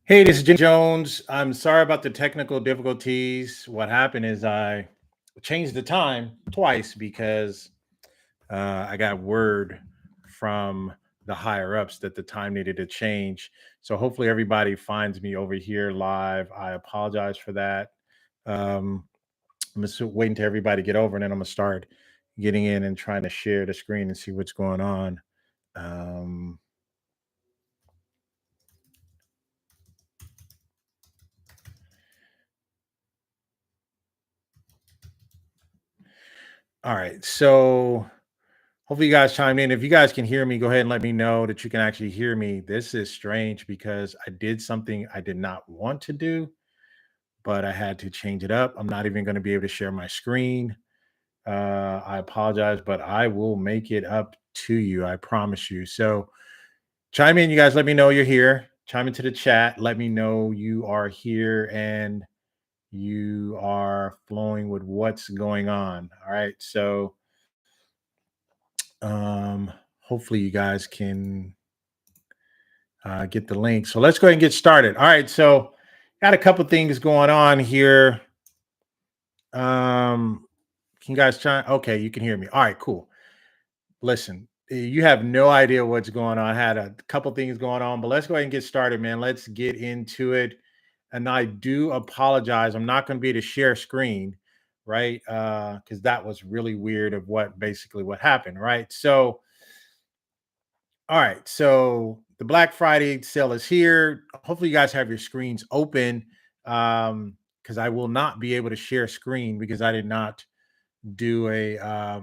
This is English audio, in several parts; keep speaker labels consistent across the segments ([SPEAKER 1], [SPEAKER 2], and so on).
[SPEAKER 1] Hey, this is Jim Jones. I'm sorry about the technical difficulties. What happened is I changed the time twice because I got word from the higher ups that the time needed to change. So hopefully everybody finds me over here live. I apologize for that. Um, I'm just waiting till everybody get over, and then I'm gonna start getting in and trying to share the screen and see what's going on. Um, all right, so hopefully, you guys chime in. If you guys can hear me, go ahead and let me know that you can actually hear me. This is strange because I did something I did not want to do, but I had to change it up. I'm not even going to be able to share my screen. I apologize, but I will make it up to you. I promise you. So chime in, you guys. Let me know you're here. Chime into the chat. Let me know you are here and you are flowing with what's going on. All right. So um, hopefully you guys can get the link. So let's go ahead and get started. All right, so got a couple things going on here. Can you guys try? Okay, you can hear me. All right, cool. Listen, you have no idea what's going on. I had a couple things going on, but let's go ahead and get started, man. Let's get into it. And I do apologize. I'm not going to be able to share screen, right? Because that was really weird of what basically what happened, right? So all right, so the Black Friday sale is here. Hopefully, you guys have your screens open because I will not be able to share screen because I did not do I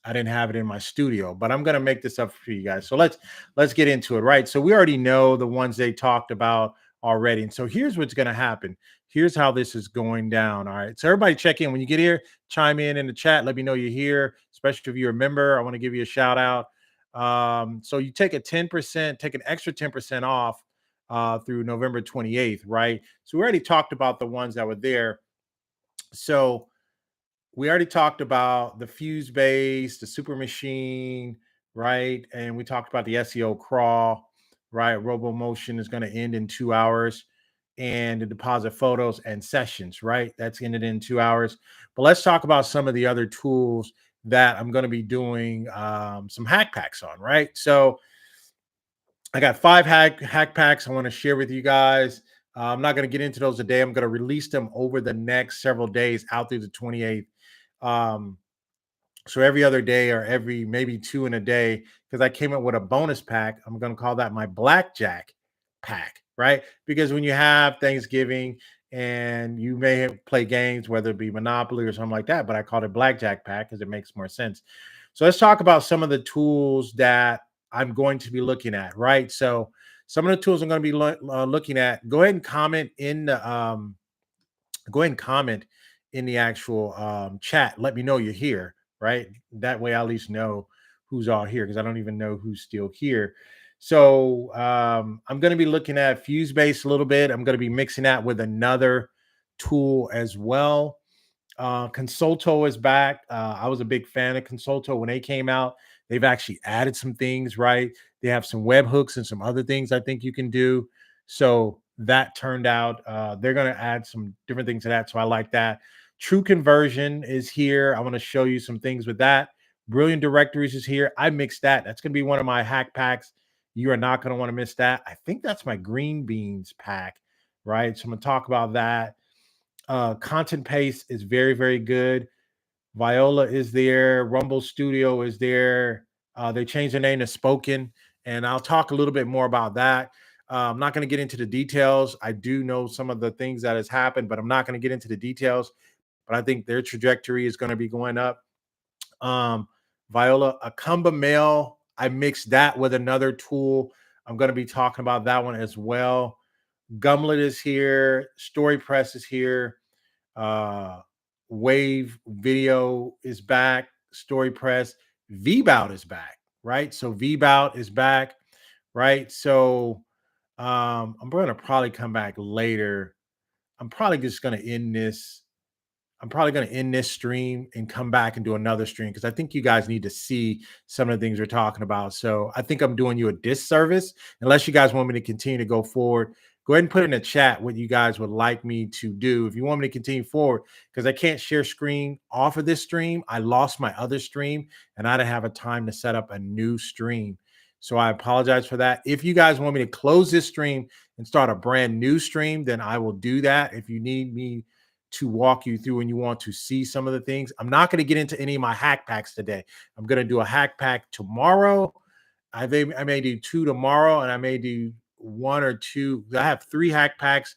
[SPEAKER 1] didn't have it in my studio, but I'm gonna make this up for you guys. So let's get into it, right? So we already know the ones they talked about already, and so here's what's gonna happen. Here's how this is going down. All right, so everybody check in when you get here. Chime in the chat. Let me know you're here, especially if you're a member. I want to give you a shout out. So you take a 10%, take an extra 10% off through November 28th, right? So we already talked about the ones that were there. So we already talked about the Fusebase, the super machine, right? And we talked about the SEO crawl, right? RoboMotion is going to end in 2 hours, and the deposit photos and sessions, right? That's ended in 2 hours. But let's talk about some of the other tools that I'm going to be doing some hack packs on, right? So I got 5 hack packs I want to share with you guys. I'm not going to get into those today. I'm going to release them over the next several days out through the 28th. Um, so every other day or every maybe two in a day, because I came up with a bonus pack. I'm going to call that my blackjack pack, right? Because when you have Thanksgiving and you may play games, whether it be Monopoly or something like that, but I called it blackjack pack because it makes more sense. So let's talk about some of the tools that I'm going to be looking at, right? So some of the tools I'm going to be looking at. Go ahead and comment in the go ahead and comment in the actual chat. Let me know you're here, right? That way I at least know who's all here because I don't even know who's still here. So I'm going to be looking at Fusebase a little bit. I'm going to be mixing that with another tool as well. Consulto is back. I was a big fan of Consulto when they came out. They've actually added some things, right? They have some webhooks and some other things I think you can do. So that turned out, they're going to add some different things to that. So I like that. True Conversion is here. I want to show you some things with that. Brilliant Directories is here. I mixed that. That's going to be one of my hack packs. You are not going to want to miss that. I think that's my green beans pack, right? So I'm going to talk about that. Content Paste is very, very good. Viola is there. Rumble Studio is there. They changed their name to Spoken, and I'll talk a little bit more about that. I'm not going to get into the details. I do know some of the things that has happened, but I'm not going to get into the details. But I think their trajectory is going to be going up. Viola, Akamba Mail, I mixed that with another tool. I'm going to be talking about that one as well. Gumlet is here. StoryPress is here. Wave Video is back. StoryPress. Vbout is back, right? So Vbout is back, right? So I'm going to probably come back later. I'm probably just going to end this. I'm probably going to end this stream and come back and do another stream because I think you guys need to see some of the things we're talking about. So I think I'm doing you a disservice unless you guys want me to continue to go forward. Go ahead and put in a chat what you guys would like me to do. If you want me to continue forward, because I can't share screen off of this stream. I lost my other stream and I didn't have a time to set up a new stream. So I apologize for that. If you guys want me to close this stream and start a brand new stream, then I will do that. If you need me to walk you through and you want to see some of the things, I'm not going to get into any of my hack packs today. I'm going to do a hack pack tomorrow. I may do two tomorrow, and I may do one or two. I have three hack packs,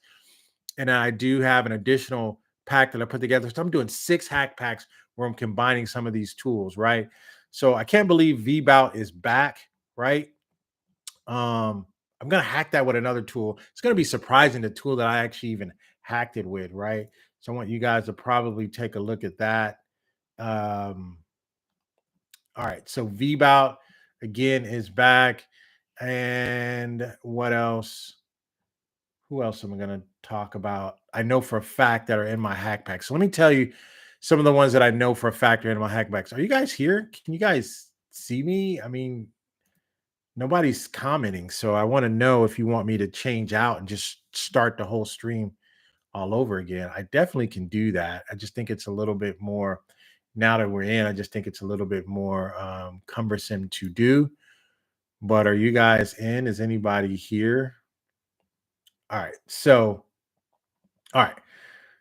[SPEAKER 1] and I do have an additional pack that I put together. So I'm doing six hack packs where I'm combining some of these tools, right? So I can't believe Vbout is back, right? I'm gonna hack that with another tool. It's gonna be surprising the tool that I actually even hacked it with, right? So I want you guys to probably take a look at that. Um, all right, so Vbout again is back. And what else? Who else am I going to talk about? I know for a fact that are in my hack pack. So let me tell you some of the ones that I know for a fact are in my hack packs. Are you guys here? Can you guys see me? I mean, nobody's commenting. So I want to know if you want me to change out and just start the whole stream all over again. I definitely can do that. I just think it's a little bit more, now that we're in, I just think it's a little bit more cumbersome to do. But are you guys in? Is anybody here? All right. All right.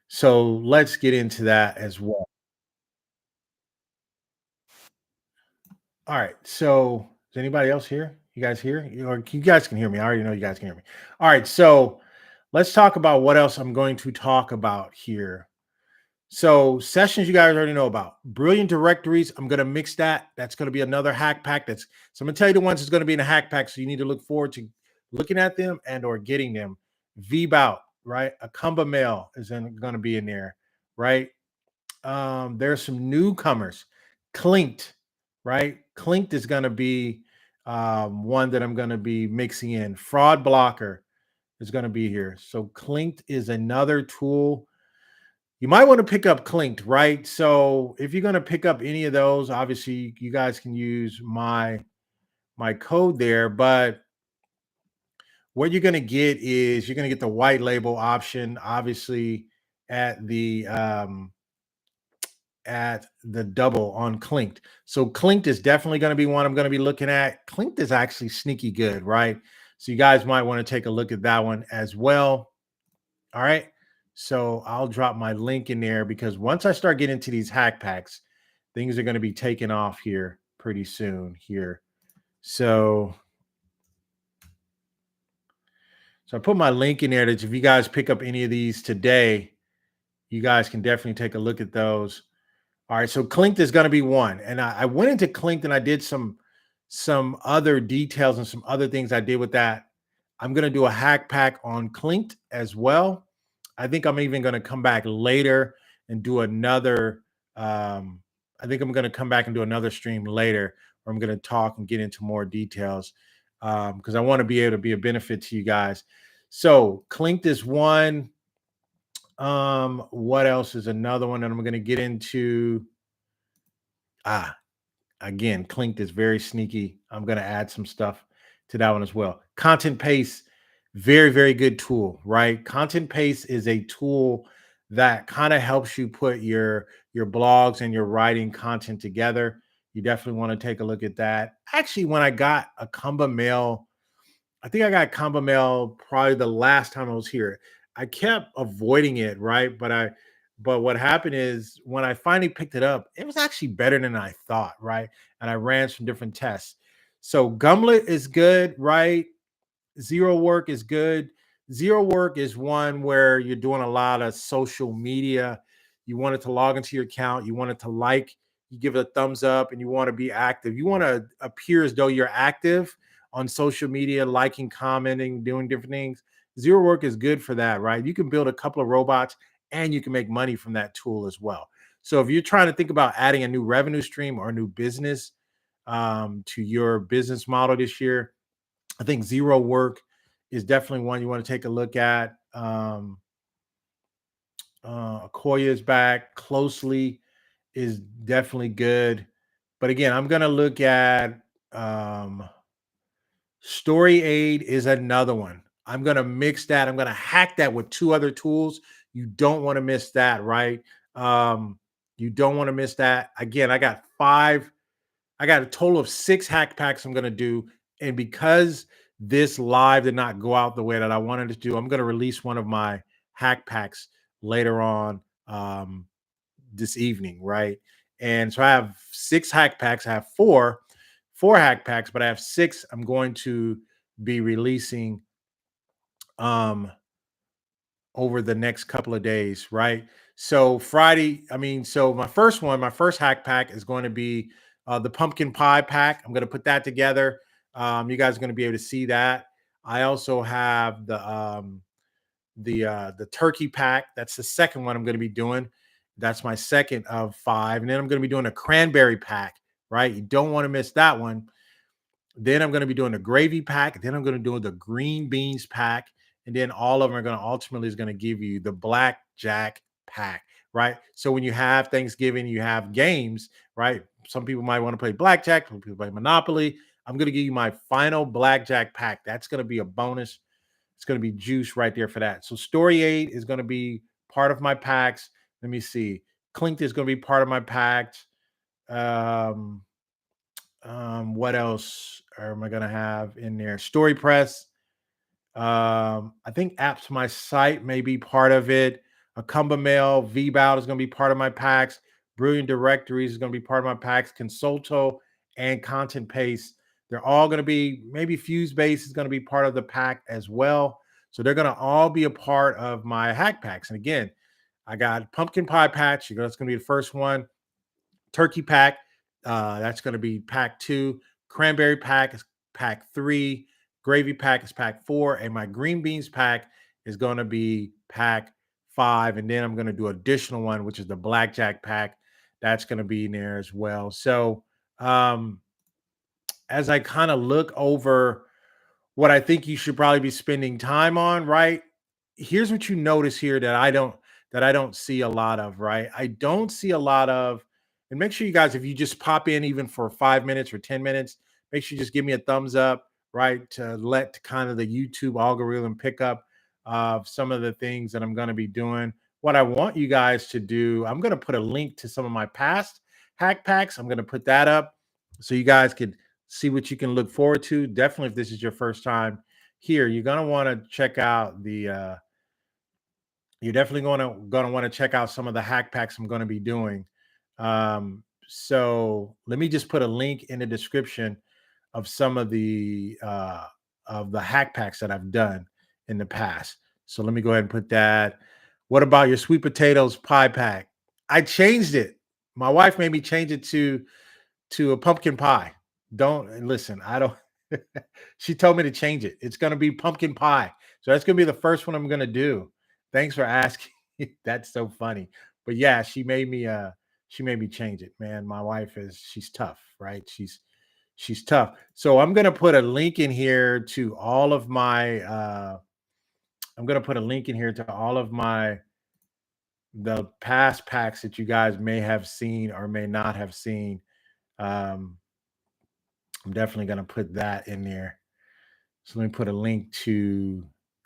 [SPEAKER 1] So let's get into that as well. All right. So is anybody else here? You guys here? Or you guys can hear me. I already know you guys can hear me. All right. So let's talk about what else I'm going to talk about here. So sessions you guys already know about. Brilliant directories. I'm going to mix that. That's going to be another hack pack. So I'm going to tell you the ones that's going to be in a hack pack. So you need to look forward to looking at them and or getting them. Vbout, right? A mail is going to be in there, right? There's some newcomers. Clinked, right? Clinked is going to be one that I'm going to be mixing in. Fraud blocker is going to be here. So Clinked is another tool. You might want to pick up Clinked, right? So if you're going to pick up any of those, obviously you guys can use my code there, but what you're going to get is you're going to get the white label option, obviously at the double on Clinked. So Clinked is definitely going to be one I'm going to be looking at. Clinked is actually sneaky good, right? So you guys might want to take a look at that one as well. All right. So I'll drop my link in there because once I start getting into these hack packs, things are going to be taking off here pretty soon here. So I put my link in there that if you guys pick up any of these today, you guys can definitely take a look at those. All right, so Clinked is going to be one, and I went into Clinked and I did some other details and some other things I did with that. I'm going to do a hack pack on Clinked as well. I think I'm even going to come back later and do another. I think I'm going to come back and do another stream later where I'm going to talk and get into more details because I want to be able to be a benefit to you guys. So Clinked is one. What else is another one that I'm going to get into? Again, Clinked is very sneaky. I'm going to add some stuff to that one as well. Content Paste, very, very good tool, right? Content Paste is a tool that kind of helps you put your blogs and your writing content together. You definitely want to take a look at that. Actually, when I got a Comba Mail, I think I got Combo Mail probably the last time I was here. I kept avoiding it, right? But what happened is when I finally picked it up, it was actually better than I thought, right? And I ran some different tests. So Gumlet is good, right? Zero Work is good. Zero Work is one where you're doing a lot of social media. You want it to log into your account, you want it to like, you give it a thumbs up, and you want to be active. You want to appear as though you're active on social media, liking, commenting, doing different things. Zero Work is good for that, right? You can build a couple of robots and you can make money from that tool as well. So if you're trying to think about adding a new revenue stream or a new business to your business model this year, I think Zero Work is definitely one you want to take a look at. Akoya is back. Closely is definitely good. But again, I'm going to look at Story Aid is another one. I'm going to mix that. I'm going to hack that with 2 other tools. You don't want to miss that, right? You don't want to miss that. Again, I got a total of 6 hack packs I'm going to do. And because this live did not go out the way that I wanted it to do, I'm going to release one of my hack packs later on this evening, right? And so I have 6 hack packs. I have four hack packs, but I have 6 I'm going to be releasing um over the next couple of days, right? So Friday, so my first hack pack is going to be the pumpkin pie pack. I'm going to put that together. You guys are going to be able to see that. I also have the turkey pack. That's the second one I'm going to be doing. That's my second of 5, and then I'm going to be doing a cranberry pack. Right, you don't want to miss that one. Then I'm going to be doing the gravy pack. Then I'm going to do the green beans pack. And then all of them are going to ultimately is going to give you the blackjack pack, right? So when you have Thanksgiving, you have games, right? Some people might want to play blackjack, some people play Monopoly. I'm going to give you my final blackjack pack. That's going to be a bonus. It's going to be juice right there for that. So Story 8 is going to be part of my packs. Let me see. Clinked is going to be part of my packs. What else am I gonna have in there? StoryPress. I think Apps My Site may be part of it. Akamba Mail, Vbout is gonna be part of my packs. Brilliant Directories is gonna be part of my packs. Consulto and Content Paste. They're all gonna be, maybe Fusebase is gonna be part of the pack as well. So they're gonna all be a part of my hack packs. And again, I got pumpkin pie patch. That's gonna be the first one. Turkey pack, that's going to be pack 2. Cranberry pack is pack 3. Gravy pack is pack 4. And my green beans pack is going to be pack 5. And then I'm going to do additional one, which is the blackjack pack. That's going to be in there as well. So as I kind of look over what I think you should probably be spending time on, right? Here's what you notice here that I don't see a lot of, right? I don't see a lot of, and make sure you guys, if you just pop in even for 5 minutes or 10 minutes, make sure you just give me a thumbs up, right? To let kind of the YouTube algorithm pick up some of the things that I'm going to be doing. What I want you guys to do, I'm going to put a link to some of my past hack packs. I'm going to put that up so you guys could see what you can look forward to. Definitely, if this is your first time here, you're gonna want to check out the. You're definitely gonna want to check out some of the hack packs I'm going to be doing. So let me just put a link in the description of some of the hack packs that I've done in the past. So let me go ahead and put that. What about your sweet potatoes pie pack? I changed it. My wife made me change it to a pumpkin pie. Don't listen. I don't. She told me to change it. It's going to be pumpkin pie. So that's going to be the first one I'm going to do. Thanks for asking. That's so funny. But yeah, she made me change it. Man, my wife she's tough, right? She's tough. So I'm going to put a link in here to all of my I'm going to put a link in here to all of the past packs that you guys may have seen or may not have seen. Um, I'm definitely going to put that in there. So let me put a link to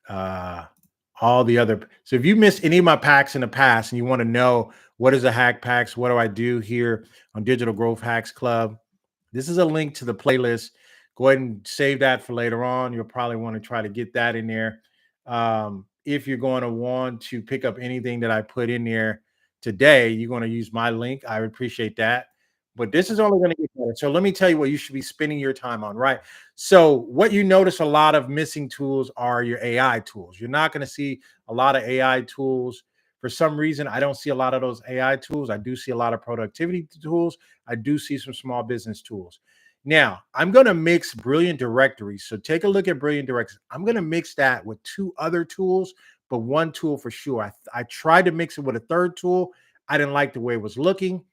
[SPEAKER 1] all the other. So if you missed any of my packs in the past and you want to know what is a hack packs, what do I do here on Digital Growth Hacks Club, this is a link to the playlist. Go ahead and save that for later on. You'll probably want to try to get that in there. If you're going to want to pick up anything that I put in there today, you're going to use my link. I would appreciate that. But this is only going to get better. So let me tell you what you should be spending your time on, right? So what you notice a lot of missing tools are your AI tools. You're not going to see a lot of AI tools. For some reason, I don't see a lot of those AI tools. I do see a lot of productivity tools. I do see some small business tools. Now, I'm going to mix Brilliant Directories. So take a look at Brilliant Directories. I'm going to mix that with 2 other tools, but 1 tool for sure. I tried to mix it with a 3rd tool. I didn't like the way it was looking,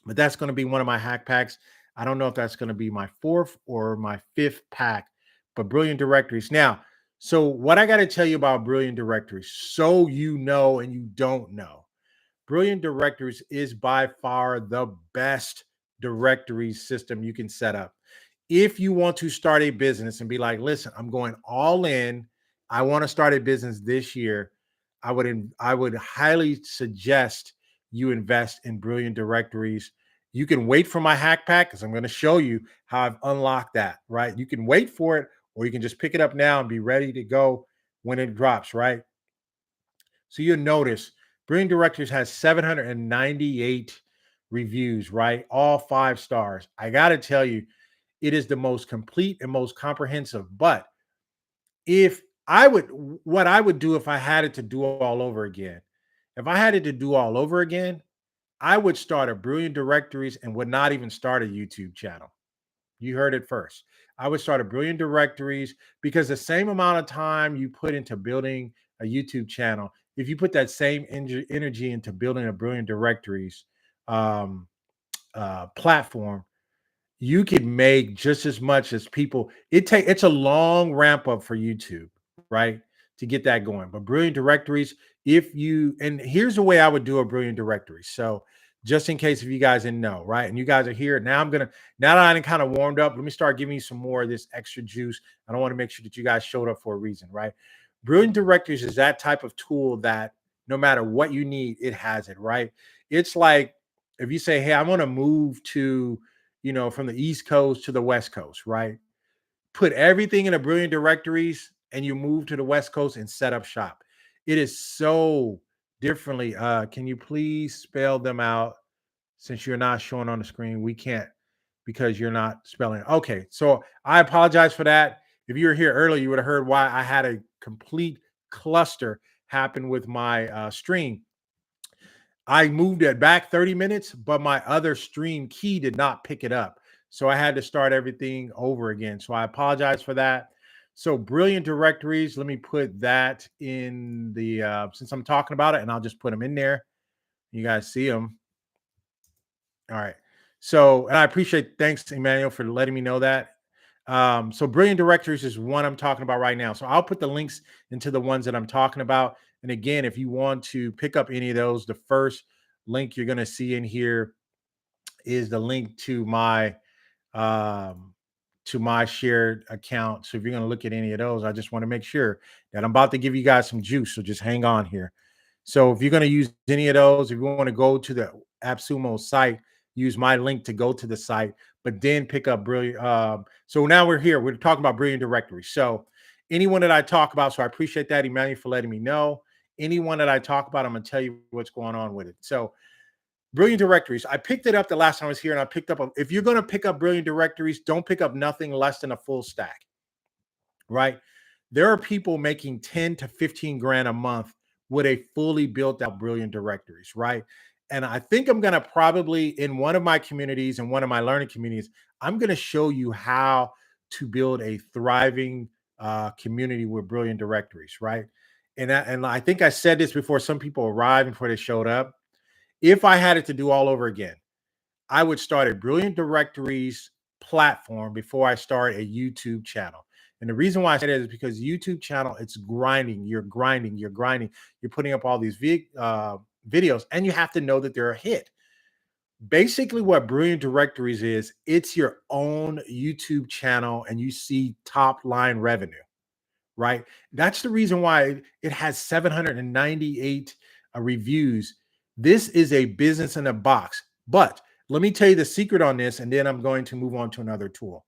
[SPEAKER 1] but that's going to be one of my hack packs. I don't know if that's going to be my 4th or my 5th pack, but Brilliant Directories. Now, so what I got to tell you about Brilliant Directories, so you know and you don't know, Brilliant Directories is by far the best directory system you can set up. If you want to start a business and be like, listen, I'm going all in I want to start a business this year, I would highly suggest you invest in Brilliant Directories. You can wait for my hack pack because I'm going to show you how I've unlocked that, right? You can wait for it, or you can just pick it up now and be ready to go when it drops, right? So you'll notice Brilliant Directories has 798 reviews, right? All 5 stars. I got to tell you, it is the most complete and most comprehensive. But if I would, what I would do if I had it to do all over again, if I had it to do all over again, I would start a Brilliant Directories and would not even start a YouTube channel. You heard it first. I would start a Brilliant Directories because the same amount of time you put into building a YouTube channel, if you put that same energy into building a Brilliant Directories um, platform, you could make just as much as people. It's a long ramp up for YouTube, right? To get that going. But Brilliant Directories, if you and here's the way I would do a Brilliant Directory. So just in case if you guys didn't know, right? And you guys are here now. Now that I kind of warmed up, let me start giving you some more of this extra juice. I don't want to make sure that you guys showed up for a reason, right? Brilliant Directories is that type of tool that no matter what you need, it has it, right? It's like if you say, hey, I want to move to from the East Coast to the West Coast, right? Put everything in a Brilliant Directories and you move to the West Coast and set up shop. It is so differently. Can you please spell them out since you're not showing on the screen? We can't because you're not spelling. Okay, so I apologize for that. If you were here earlier, you would have heard why I had a complete cluster happen with my stream. I moved it back 30 minutes, but my other stream key did not pick it up. So I had to start everything over again. So I apologize for that. So Brilliant Directories, let me put that in the, since I'm talking about it, and I'll just put them in there. You guys see them. All right. So, and I appreciate, thanks, Emmanuel, for letting me know that. So Brilliant Directories is one I'm talking about right now. So I'll put the links into the ones that I'm talking about. And again, if you want to pick up any of those, the first link you're going to see in here is the link um, to my shared account. So if you're going to look at any of those, I just want to make sure that I'm about to give you guys some juice. So just hang on here. So if you're going to use any of those, if you want to go to the Appsumo site, use my link to go to the site, but then pick up Brilliant. So now we're here. We're talking about Brilliant Directory. So anyone that I talk about, so I appreciate that, Emmanuel, for letting me know. Anyone that I talk about, I'm going to tell you what's going on with it. So Brilliant Directories, I picked it up the last time I was here, and I picked up, if you're going to pick up Brilliant Directories, don't pick up nothing less than a full stack, right? There are people making 10 to 15 grand a month with a fully built out Brilliant Directories, right? And I think I'm going to probably, in one of my communities and one of my learning communities, I'm going to show you how to build a thriving community with Brilliant Directories, right? And I think I said this before some people arrived before they showed up. If I had it to do all over again, I would start a Brilliant Directories platform before I start a YouTube channel. And the reason why I say that is because YouTube channel, it's grinding. You're grinding. You're putting up all these videos, and you have to know that they're a hit. Basically, what Brilliant Directories is, it's your own YouTube channel, and you see top line revenue, right? That's the reason why it has 798 reviews. This is a business in a box. But let me tell you the secret on this, and then I'm going to move on to another tool.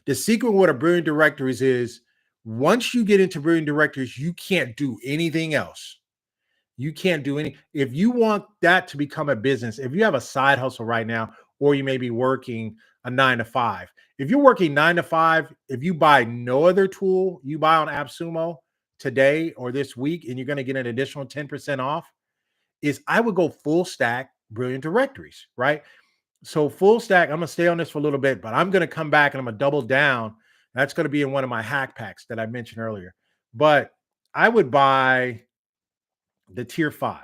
[SPEAKER 1] The secret with a Brilliant Directories is once you get into Brilliant Directories, you can't do anything else. You can't do any. If you want that to become a business, if you have a side hustle right now, or you may be working a 9 to 5, if you're working 9 to 5, if you buy no other tool, you buy on Appsumo today or this week, and you're going to get an additional 10% off, is I would go full stack Brilliant Directories, right? So full stack, I'm going to stay on this for a little bit, but I'm going to come back and I'm going to double down. That's going to be in one of my hack packs that I mentioned earlier. But I would buy the tier 5,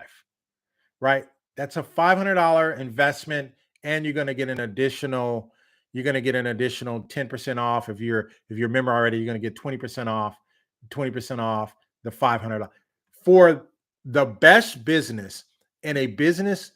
[SPEAKER 1] right? That's a $500 investment, and you're going to get an additional 10% off. If you're a member already, you're going to get 20% off the $500 for the best business, and a business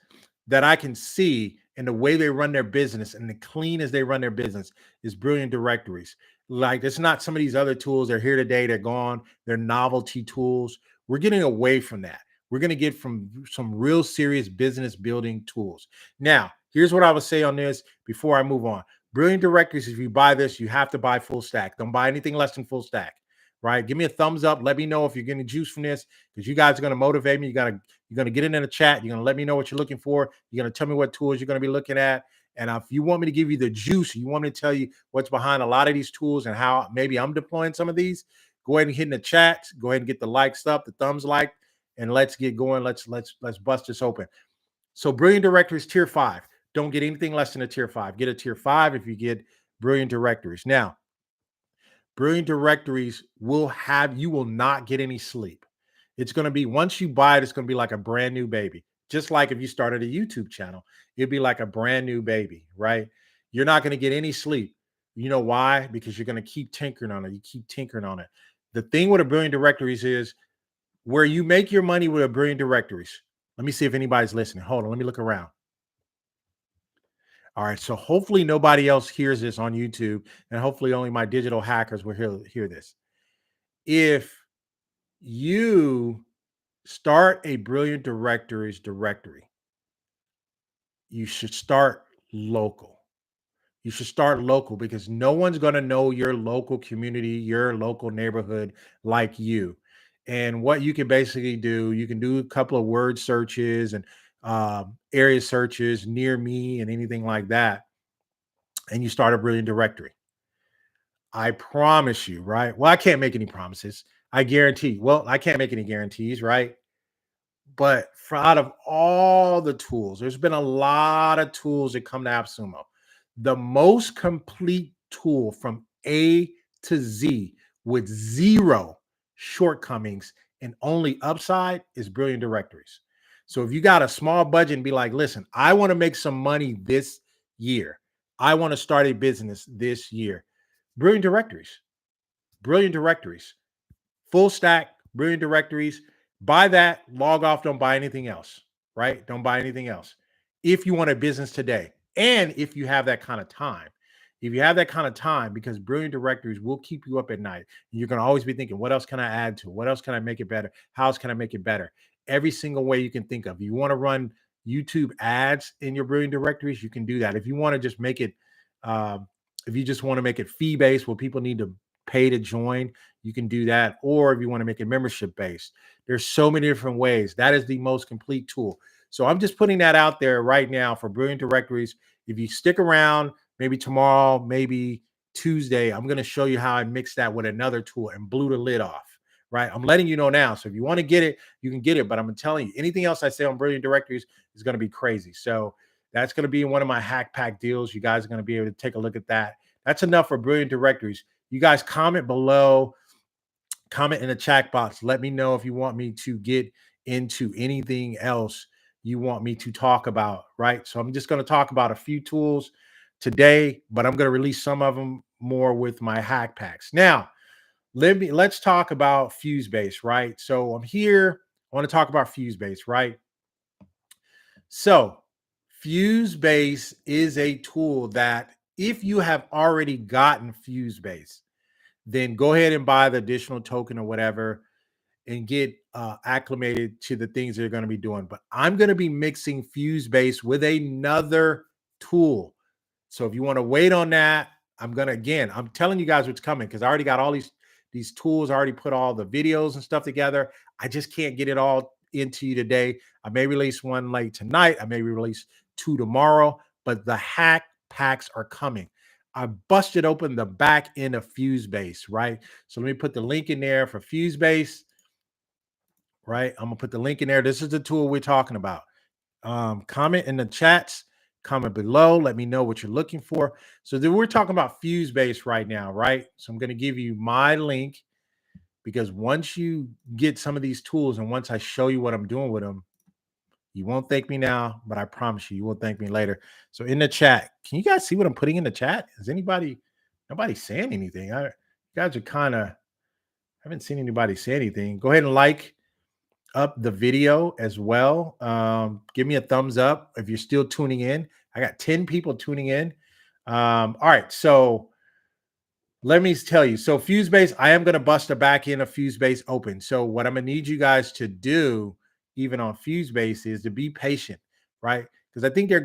[SPEAKER 1] that I can see and the way they run their business and the clean as they run their business is Brilliant Directories. Like, it's not some of these other tools. They're here today, they're gone. They're novelty tools. We're getting away from that. We're going to get from some real serious business building tools. Now, here's what I would say on this before I move on. Brilliant Directories, if you buy this, you have to buy full stack. Don't buy anything less than full stack, right? Give me a thumbs up. Let me know if you're getting juice from this, because you guys are going to motivate me. You're going to get it in the chat. You're going to let me know what you're looking for. You're going to tell me what tools you're going to be looking at. And if you want me to give you the juice, you want me to tell you what's behind a lot of these tools and how maybe I'm deploying some of these, go ahead and hit in the chat. Go ahead and get the likes up, the thumbs like, and let's get going. Let's bust this open. So Brilliant Directories tier 5. Don't get anything less than a tier 5. Get a tier 5 if you get Brilliant Directories. Now, Brilliant Directories you will not get any sleep. It's going to be, once you buy it, it's going to be like a brand new baby. Just like if you started a YouTube channel, it'd be like a brand new baby, right? You're not going to get any sleep. You know why? Because you're going to keep tinkering on it. You keep tinkering on it. The thing with a Brilliant Directories is where you make your money with a Brilliant Directories. Let me see if anybody's listening. Hold on. Let me look around. All right. So hopefully nobody else hears this on YouTube, and hopefully only my digital hackers will hear this. If you start a Brilliant Directories directory, you should start local. You should start local, because no one's going to know your local community, your local neighborhood like you. And what you can basically do, you can do a couple of word searches and area searches near me and anything like that. And you start a Brilliant Directory. I promise you, right? Well, I can't make any promises. I guarantee. Well, I can't make any guarantees, right? But out of all the tools, there's been a lot of tools that come to Appsumo. The most complete tool from A to Z with zero shortcomings and only upside is Brilliant Directories. So if you got a small budget and be like, listen, I want to make some money this year. I want to start a business this year. Brilliant Directories. Brilliant Directories. Full stack, Brilliant Directories. Buy that, log off, don't buy anything else, right? Don't buy anything else. If you want a business today, and if you have that kind of time, because Brilliant Directories will keep you up at night. You're going to always be thinking, what else can I add to? What else can I make it better? How else can I make it better? Every single way you can think of. You want to run YouTube ads in your Brilliant Directories, you can do that. If you want to just make it, if you just want to make it fee-based where people need to pay to join, you can do that. Or if you want to make it membership based, there's so many different ways. That is the most complete tool. So I'm just putting that out there right now for Brilliant Directories. If you stick around, maybe tomorrow, maybe Tuesday, I'm going to show you how I mix that with another tool and blew the lid off, right? I'm letting you know now. So if you want to get it, you can get it. But I'm telling you, anything else I say on Brilliant Directories is going to be crazy. So that's going to be one of my hack pack deals. You guys are going to be able to take a look at that. That's enough for Brilliant Directories. You guys comment below, comment in the chat box. Let me know if you want me to get into anything else you want me to talk about, right? So I'm just going to talk about a few tools today, but I'm going to release some of them more with my hack packs. Now, let's talk about Fusebase, right? So I'm here. I want to talk about Fusebase, right? So Fusebase is a tool that if you have already gotten Fusebase, then go ahead and buy the additional token or whatever and get acclimated to the things they're going to be doing. But I'm going to be mixing Fusebase with another tool. So if you want to wait on that, I'm telling you guys what's coming, because I already got all these tools. I already put all the videos and stuff together. I just can't get it all into you today. I may release one late tonight. I may release 2 tomorrow, but the hack packs are coming. I busted open the back end of Fusebase, right? So let me put the link in there for Fusebase, right? I'm gonna put the link in there. This is the tool we're talking about. Comment in the chats, comment below. Let me know what you're looking for. So then we're talking about Fusebase right now, right? So I'm gonna give you my link, because once you get some of these tools and once I show you what I'm doing with them, you won't thank me now, but I promise you, you will thank me later. So in the chat, can you guys see what I'm putting in the chat? Is nobody saying anything? You guys are kind of, haven't seen anybody say anything. Go ahead and like up the video as well. Give me a thumbs up if you're still tuning in. I got 10 people tuning in. All right, so let me tell you. So Fusebase, I am going to bust a back end of Fusebase open. So what I'm going to need you guys to do, even on Fusebase, is to be patient, right? Because I think they're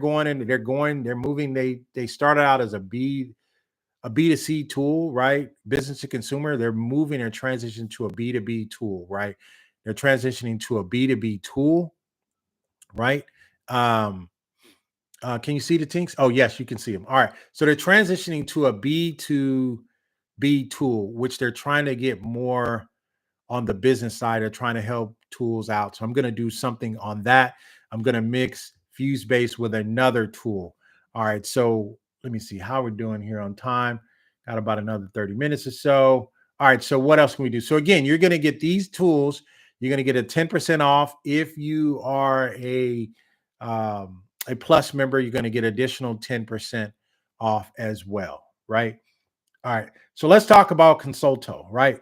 [SPEAKER 1] moving. They started out as a B2C tool, right? Business to consumer. They're moving and transitioning to a B2B tool, right? They're transitioning to a B2B tool, right? Um, can you see the tinks? Oh, yes, you can see them. All right. So they're transitioning to a B2B tool, which they're trying to get more on the business side. They're trying to help tools out. So I'm going to do something on that. I'm going to mix Fusebase with another tool. All right. So let me see how we're doing here on time. Got about another 30 minutes or so. All right. So what else can we do? So again, you're going to get these tools. You're going to get a 10% off. If you are a plus member, you're going to get additional 10% off as well. Right. All right. So let's talk about Consulto, right? I'm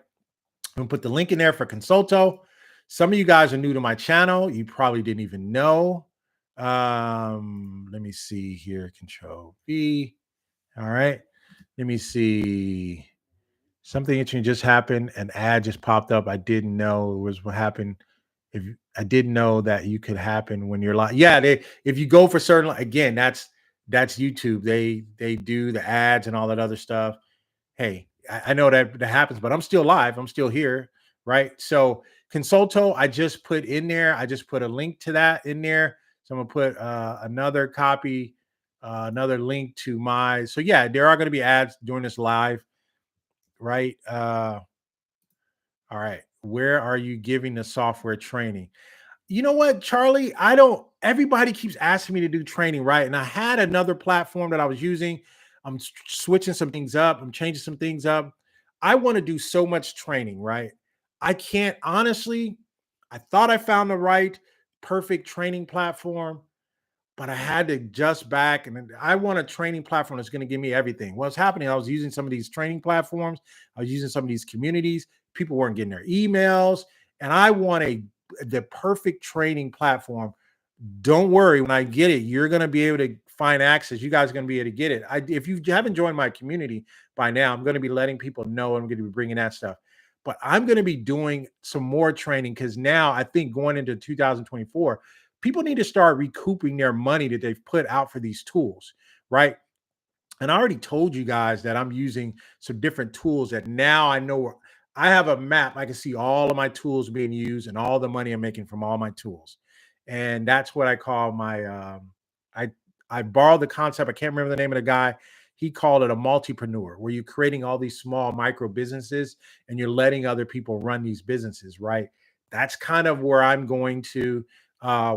[SPEAKER 1] gonna put the link in there for Consulto. Some of you guys are new to my channel. You probably didn't even know. Let me see here. Control V. All right. Let me see. Something interesting just happened. An ad just popped up. I didn't know it was what happened. If I didn't know that you could happen when you're live. Yeah, if you go for certain, again, that's YouTube. They do the ads and all that other stuff. Hey, I know that happens, but I'm still live. I'm still here, right? So Consulto, I just put in there. I just put a link to that in there. So I'm gonna put another copy, another link to my. So yeah, there are going to be ads during this live, right? All right. Where are you giving the software training? You know what, Charlie? I don't, everybody keeps asking me to do training, right? And I had another platform that I was using. I'm switching some things up, I'm changing some things up. I want to do so much training, right? I can't, honestly, I thought I found the right perfect training platform, but I had to adjust back. And I want a training platform that's going to give me everything. What's happening? I was using some of these training platforms, I was using some of these communities. People weren't getting their emails, and I want the perfect training platform. Don't worry, when I get it, you're going to be able to find access. You guys are going to be able to get it. If you haven't joined my community by now, I'm going to be letting people know. I'm going to be bringing that stuff. But I'm going to be doing some more training because now I think going into 2024, people need to start recouping their money that they've put out for these tools, right? And I already told you guys that I'm using some different tools that now I know I have a map. I can see all of my tools being used and all the money I'm making from all my tools. And that's what I call my I I borrowed the concept. I can't remember the name of the guy. He called it a multipreneur, where you're creating all these small micro businesses and you're letting other people run these businesses, right? That's kind of where I'm going to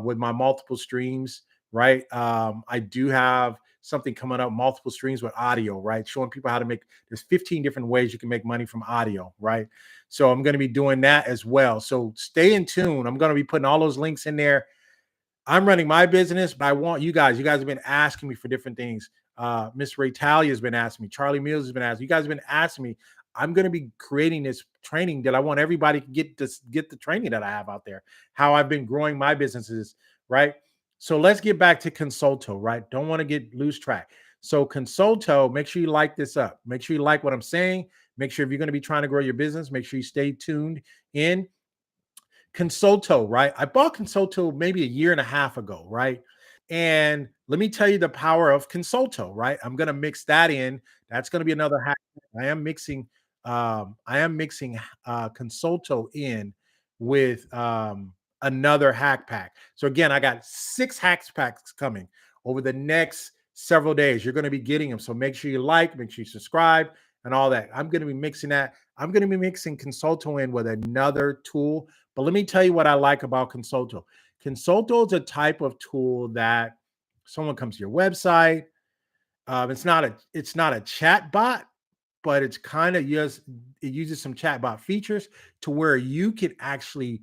[SPEAKER 1] with my multiple streams, right? I do have something coming up, multiple streams with audio, right? Showing people how to make, there's 15 different ways you can make money from audio, right? So I'm going to be doing that as well. So stay in tune. I'm going to be putting all those links in there. I'm running my business, but I want you guys have been asking me for different things. Miss Ray Talia has been asking me. Charlie Mills has been asking. You guys have been asking me. I'm going to be creating this training that I want everybody to get the training that I have out there, how I've been growing my businesses, right? So let's get back to Consulto, right? Don't want to lose track. So Consulto, make sure you like this up. Make sure you like what I'm saying. Make sure if you're going to be trying to grow your business, make sure you stay tuned in. Consulto, right? I bought Consulto maybe a year and a half ago, right? And let me tell you the power of Consulto, right? I'm going to mix that in. That's going to be another hack. I am mixing Consulto in with another hack pack. So again, I got 6 hack packs coming over the next several days. You're going to be getting them. So make sure you like, make sure you subscribe and all that. I'm going to be mixing that. I'm going to be mixing Consulto in with another tool. But let me tell you what I like about Consulto. Consulto is a type of tool that someone comes to your website. It's not a chat bot, but it's kind of it uses some chat bot features to where you can actually,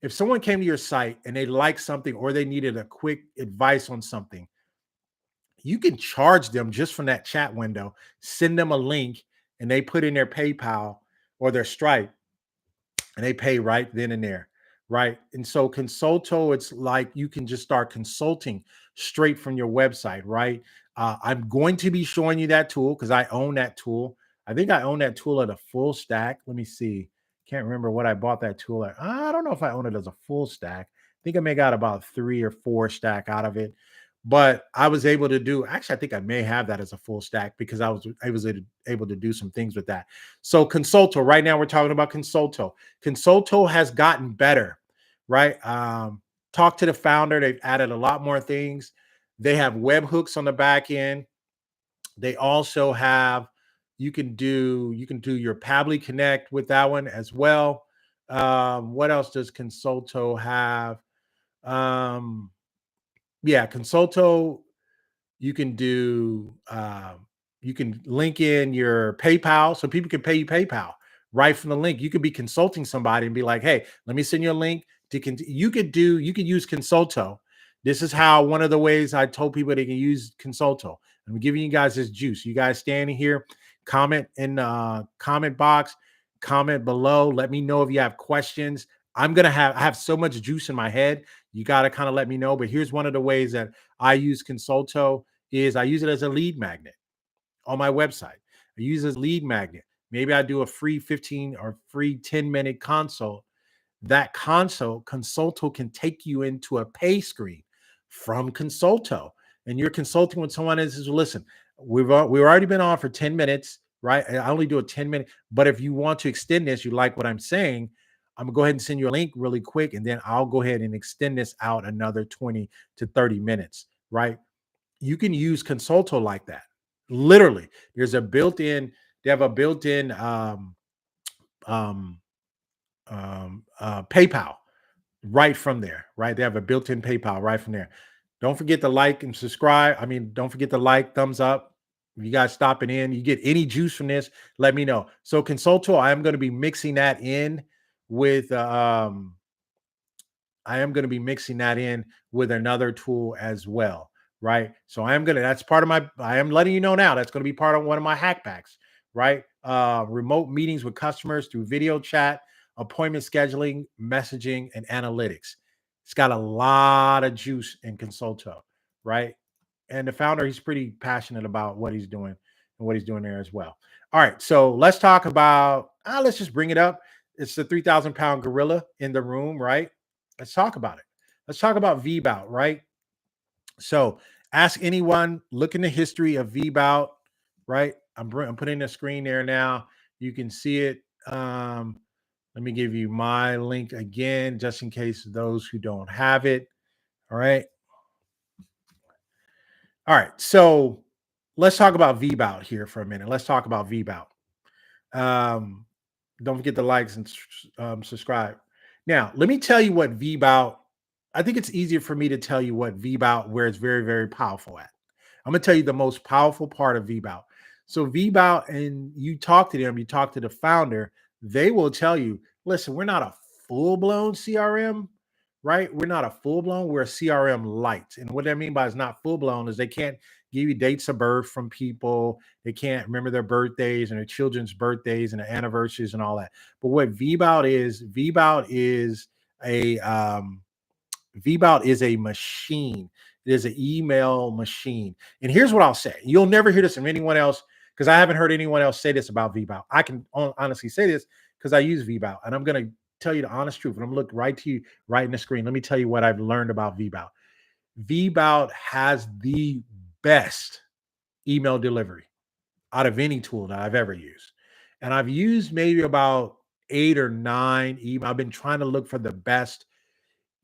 [SPEAKER 1] if someone came to your site and they like something or they needed a quick advice on something, you can charge them just from that chat window, send them a link, and they put in their PayPal or their Stripe, and they pay right then and there, right? And so Consulto, it's like you can just start consulting straight from your website, right? I'm going to be showing you that tool because I own that tool. I think I own that tool at a full stack. Let me see. Can't remember what I bought that tool at. I don't know if I own it as a full stack. I think I may got about 3 or 4 stack out of it. But I was able to do, actually, I think I may have that as a full stack because I was able to do some things with that. So Consulto, right now we're talking about Consulto. Consulto has gotten better, right? Talk to the founder. They've added a lot more things. They have webhooks on the back end. They also have, you can do your Pabbly Connect with that one as well. What else does Consulto have? Um, yeah, Consulto, you can do you can link in your PayPal so people can pay you PayPal right from the link. You could be consulting somebody and be like, hey, let me send you a link to you could use Consulto. This is how, one of the ways I told people they can use Consulto. I'm giving you guys this juice. You guys standing here, comment in the comment box, comment below. Let me know if you have questions. I have so much juice in my head. You got to kind of let me know. But here's one of the ways that I use Consulto is I use it as a lead magnet on my website. I use it as a lead magnet. Maybe I do a free 15 or free 10-minute consult. That Consulto can take you into a pay screen from Consulto. And you're consulting with someone that says, listen, we've already been on for 10 minutes, right? I only do a 10-minute, but if you want to extend this, you like what I'm saying, I'm gonna go ahead and send you a link really quick, and then I'll go ahead and extend this out another 20 to 30 minutes, right? You can use Consulto like that. Literally, they have a built-in um, PayPal right from there, right? They have a built-in PayPal right from there. Don't forget to like and subscribe. I mean, don't forget to like, thumbs up. If you guys stopping in, you get any juice from this, let me know. So Consulto, I am going to be mixing that in with another tool as well, right? So that's part of I am letting you know now, that's going to be part of one of my hack packs, right? Remote meetings with customers through video chat, appointment scheduling, messaging, and analytics. It's got a lot of juice in Consulto, right? And the founder, he's pretty passionate about what he's doing and what he's doing there as well. All right, so let's talk about, let's just bring it up. It's the 3,000-pound gorilla in the room, right? Let's talk about it. Let's talk about Vbout, right? So ask anyone, look in the history of Vbout, right? I'm putting the screen there now. You can see it. Let me give you my link again, just in case those who don't have it. All right. All right. So let's talk about Vbout here for a minute. Let's talk about Vbout. Don't forget to likes and subscribe. Now, let me tell you what Vbout, I think it's easier for me to tell you what Vbout, where it's very, very powerful at. I'm going to tell you the most powerful part of Vbout. So Vbout, and you talk to them, you talk to the founder, they will tell you, listen, we're not a full-blown CRM, right? We're not a full-blown, we're a CRM light. And what I mean by it's not full-blown is they can't give you dates of birth from people. They can't remember their birthdays and their children's birthdays and their anniversaries and all that. But what Vbout is a machine. It is an email machine. And here's what I'll say. You'll never hear this from anyone else because I haven't heard anyone else say this about Vbout. I can honestly say this because I use Vbout, and I'm going to tell you the honest truth. And I'm going to look right to you right in the screen. Let me tell you what I've learned about Vbout. Vbout has the best email delivery out of any tool that I've ever used. And I've used maybe about 8 or 9 email. I've been trying to look for the best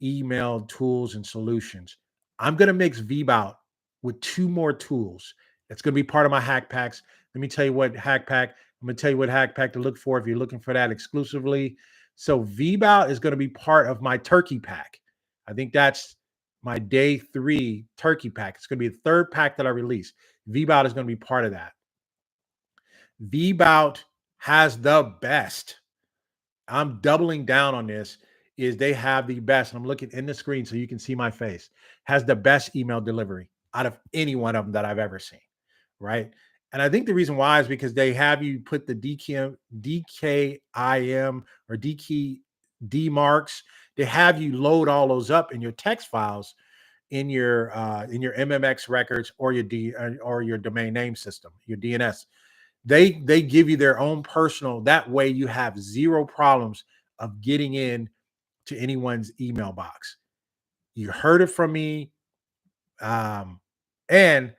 [SPEAKER 1] email tools and solutions. I'm going to mix Vbout with 2 more tools. It's going to be part of my hack packs. Let me tell you what hack pack, I'm going to tell you what hack pack to look for if you're looking for that exclusively. So Vbout is going to be part of my turkey pack. I think that's my day 3 turkey pack. It's going to be the 3rd pack that I release. Vbout is going to be part of that. Vbout has the best. I'm doubling down on this, is they have the best. And I'm looking in the screen so you can see my face. Has the best email delivery out of any one of them that I've ever seen, right? And I think the reason why is because they have you put the DKIM or D marks. They have you load all those up in your text files. in your MMX records or or your domain name system, your DNS. They give you their own personal. That way, you have zero problems of getting in to anyone's email box. You heard it from me, and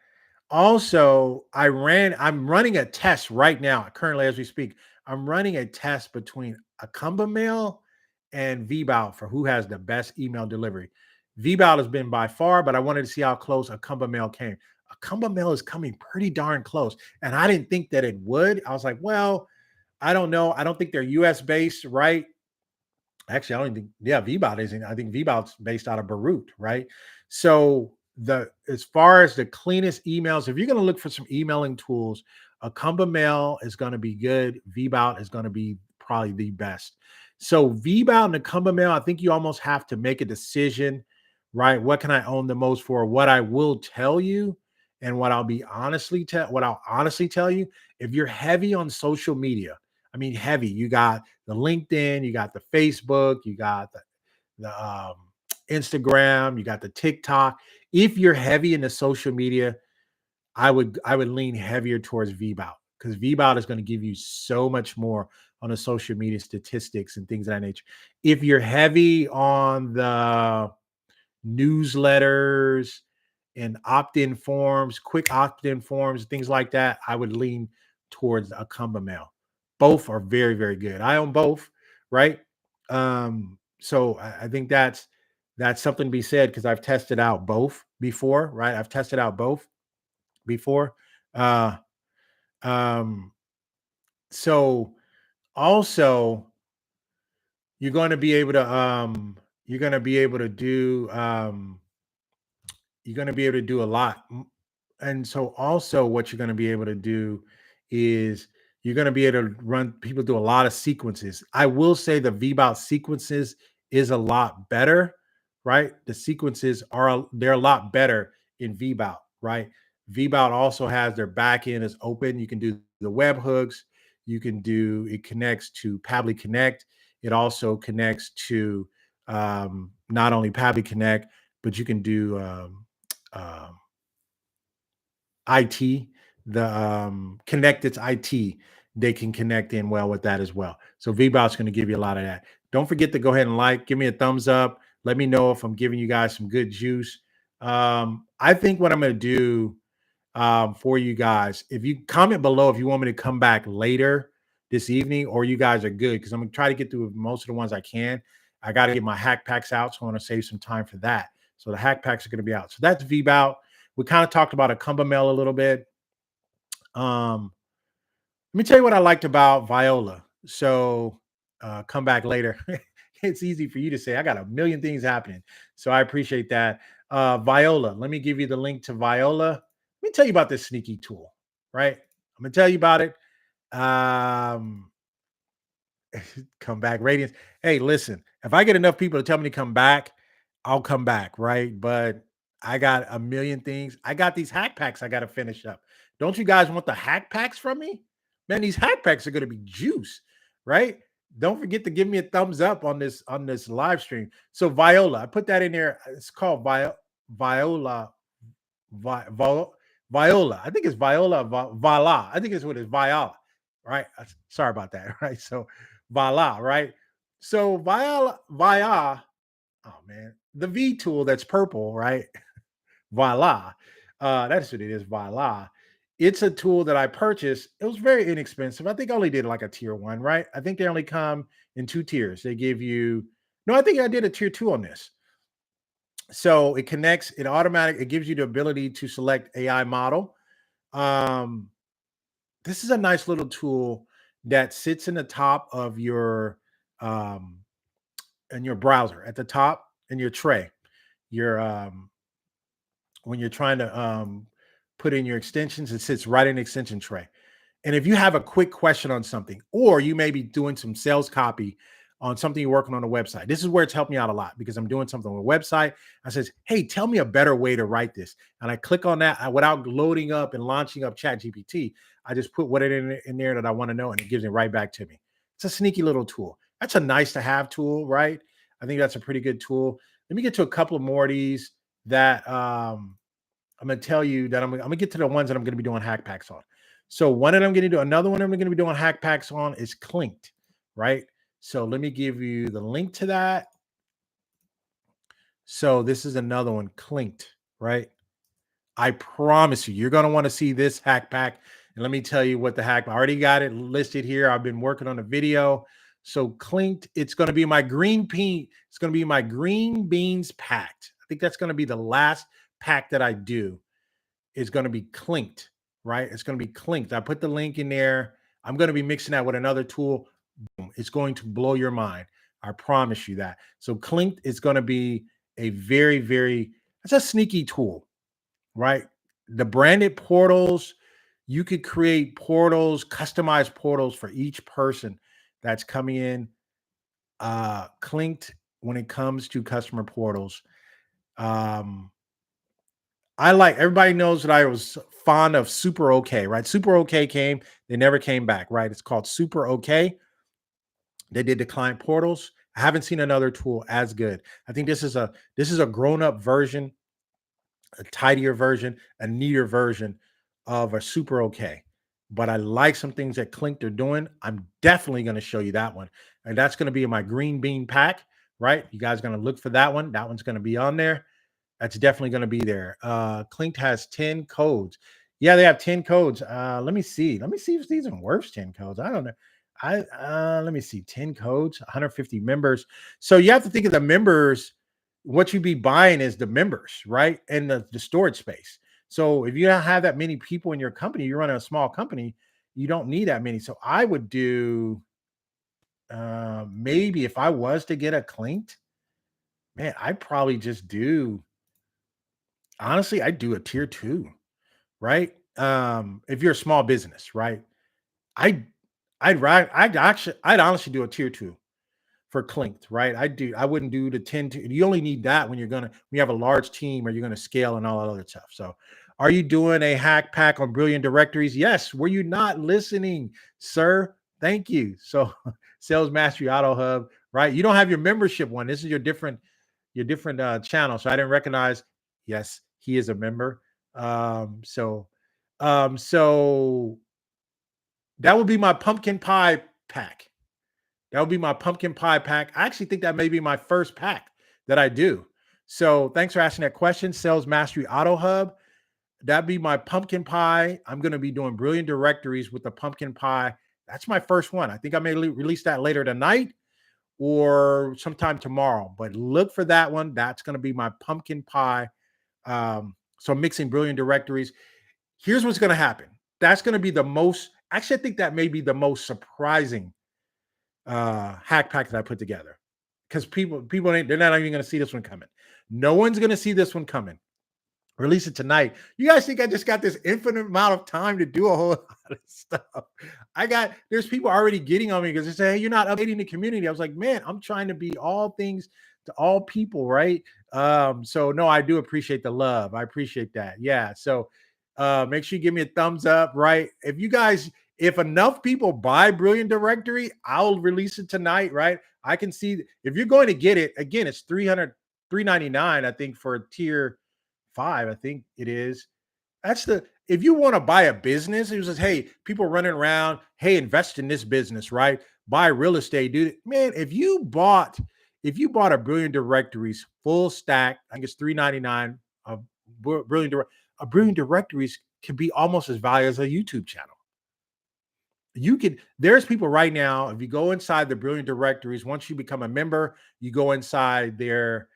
[SPEAKER 1] also, I'm running a test right now, currently as we speak. I'm running a test between Akamba Mail and Vbout for who has the best email delivery. Vbout has been by far, but I wanted to see how close Akamba Mail came. Akamba Mail is coming pretty darn close, and I didn't think that it would. I was like, well, I don't know. I don't think they're US based, right? Actually, I don't think, yeah, Vbout isn't. I think Vbout's based out of Beirut, right? So as far as the cleanest emails, if you're going to look for some emailing tools, Akamba Mail is going to be good. Vbout is going to be probably the best. So Vbout and Akamba Mail, I think you almost have to make a decision, right? What can I own the most for? What I will tell you, and what I'll honestly tell you, if you're heavy on social media, I mean heavy, you got the LinkedIn, you got the Facebook, you got the Instagram, you got the TikTok. If you're heavy in the social media, I would lean heavier towards Vbout, because Vbout is going to give you so much more on the social media statistics and things of that nature. If you're heavy on the newsletters and opt-in forms, quick opt-in forms, things like that, I would lean towards Akamba Mail. Both are very, very good. I own both, right? So I think that's something to be said, because I've tested out both before, right? I've tested out both before. Uh, um, so also you're going to be able to you're going to be able to do you're going to be able to do a lot. And so also what you're going to be able to do is you're going to be able to run people do a lot of sequences. I will say the Vbout sequences is a lot better, right? The sequences they're a lot better in Vbout, right? Vbout also has their back end is open. You can do the webhooks. It connects to Pabbly Connect. It also connects to not only Pabbly Connect, but you can do uh, IT, the Connected's IT, they can connect in well with that as well. So Vbout's going to give you a lot of that. Don't forget to go ahead and give me a thumbs up. Let me know if I'm giving you guys some good juice. I think what I'm going to do for you guys, if you comment below if you want me to come back later this evening, or you guys are good, because I'm going to try to get through most of the ones I can. I got to get my hack packs out, so I want to save some time for that. So the hack packs are going to be out. So that's Vbout. We kind of talked about Akamba Mail a little bit. Let me tell you what I liked about Viola. So come back later. It's easy for you to say. I got a million things happening. So I appreciate that. Viola, let me give you the link to Viola. Let me tell you about this sneaky tool, right? I'm going to tell you about it. Come back radiance. Hey, listen, if I get enough people to tell me to come back, I'll come back, right? But I got a million things. I got these hack packs I got to finish up. Don't you guys want the hack packs from me? Man, these hack packs are going to be juice, right? Don't forget to give me a thumbs up on this live stream. So Viola, I put that in there. It's called Viola. Viola. I think it's Viola. Vala. I think it's what it's Viola, right? Sorry about that, right? So Vala, right? So Via, oh man, the V tool that's purple, right? Voila. That's what it is, voila. It's a tool that I purchased. It was very inexpensive. I think I only did like a tier one, right? I think they only come in 2 tiers. They give you, no, I think I did a tier 2 on this. So it connects, it gives you the ability to select AI model. This is a nice little tool that sits in the top of in your browser, at the top in your tray. Your when you're trying to put in your extensions, it sits right in the extension tray. And if you have a quick question on something, or you may be doing some sales copy on something you're working on a website, this is where it's helped me out a lot, because I'm doing something on a website. I says, hey, tell me a better way to write this. And I click on that without loading up and launching up ChatGPT. I just put what in there that I want to know, and it gives it right back to me. It's a sneaky little tool. That's a nice to have tool, right? I think that's a pretty good tool. Let me get to a couple of more of these. that I'm going to tell you that I'm going to get to the ones that I'm going to be doing hack packs on. So one that I'm going to do, another one I'm going to be doing hack packs on is Clinked, right? So let me give you the link to that. So this is another one, Clinked, right? I promise you, you're going to want to see this hack pack. And let me tell you what the hack, I already got it listed here. I've been working on a video. So Clinked, it's going to be my green bean. It's going to be my green beans packed. I think that's going to be the last pack that I do. Is going to be Clinked, right? It's going to be Clinked. I put the link in there. I'm going to be mixing that with another tool. Boom. It's going to blow your mind. I promise you that. So Clinked is going to be a very, very, it's a sneaky tool, right? The branded portals, you could create portals, customized portals for each person that's coming in. Clinked, when it comes to customer portals, I like, everybody knows that I was fond of Super OK, right? Super OK came, they never came back, right? It's called Super OK. They did the client portals. I haven't seen another tool as good. I think this is a grown-up version, a tidier version, a neater version of a Super OK. But I like some things that Clinked are doing. I'm definitely going to show you that one. And that's going to be in my green bean pack, right? You guys are going to look for that one. That one's going to be on there. That's definitely going to be there. Clinked has 10 codes. Yeah, they have 10 codes. Let me see. Let me see if these are worth 10 codes. I don't know. Let me see. 10 codes, 150 members. So you have to think of the members. What you be buying is the members, right? And the storage space. So if you don't have that many people in your company, you're running a small company, you don't need that many. So I would do maybe if I was to get a Clinked, man, I'd probably just do, honestly, I do a tier 2, right? If you're a small business, right? I I'd honestly do a tier 2 for Clinked, right? I wouldn't do the 10 to, you only need that when you have a large team or you're gonna scale and all that other stuff. So are you doing a hack pack on Brilliant Directories? Yes. Were you not listening, sir? Thank you. So Sales Mastery Auto Hub, right? You don't have your membership one. This is your different channel. So I didn't recognize. Yes, he is a member. So that would be my pumpkin pie pack. That would be my pumpkin pie pack. I actually think that may be my first pack that I do. So thanks for asking that question. Sales Mastery Auto Hub. That'd be my pumpkin pie. I'm going to be doing Brilliant Directories with the pumpkin pie. That's my first one. I think I may release that later tonight or sometime tomorrow, but look for that one. That's going to be my pumpkin pie. So I'm mixing Brilliant Directories. Here's what's going to happen. That's going to be the most, actually, I think that may be the most surprising hack pack that I put together, because they're not even going to see this one coming. No one's going to see this one coming. Release it tonight. You guys think I just got this infinite amount of time to do a whole lot of stuff? There's people already getting on me because they say, hey, you're not updating the community. I was like, man, I'm trying to be all things to all people, right? So no, I do appreciate the love. I appreciate that. Yeah. So make sure you give me a thumbs up, right? If enough people buy Brilliant Directory, I'll release it tonight, right? I can see if you're going to get it, again, it's $399, I think, for a tier 5, I think it is. If you want to buy a business, it says, hey, people running around, hey, invest in this business, right? Buy real estate, dude. Man, if you bought a Brilliant Directories full stack, I think it's $399. Brilliant Directories can be almost as valuable as a YouTube channel. There's people right now, if you go inside the Brilliant Directories, once you become a member, you go inside their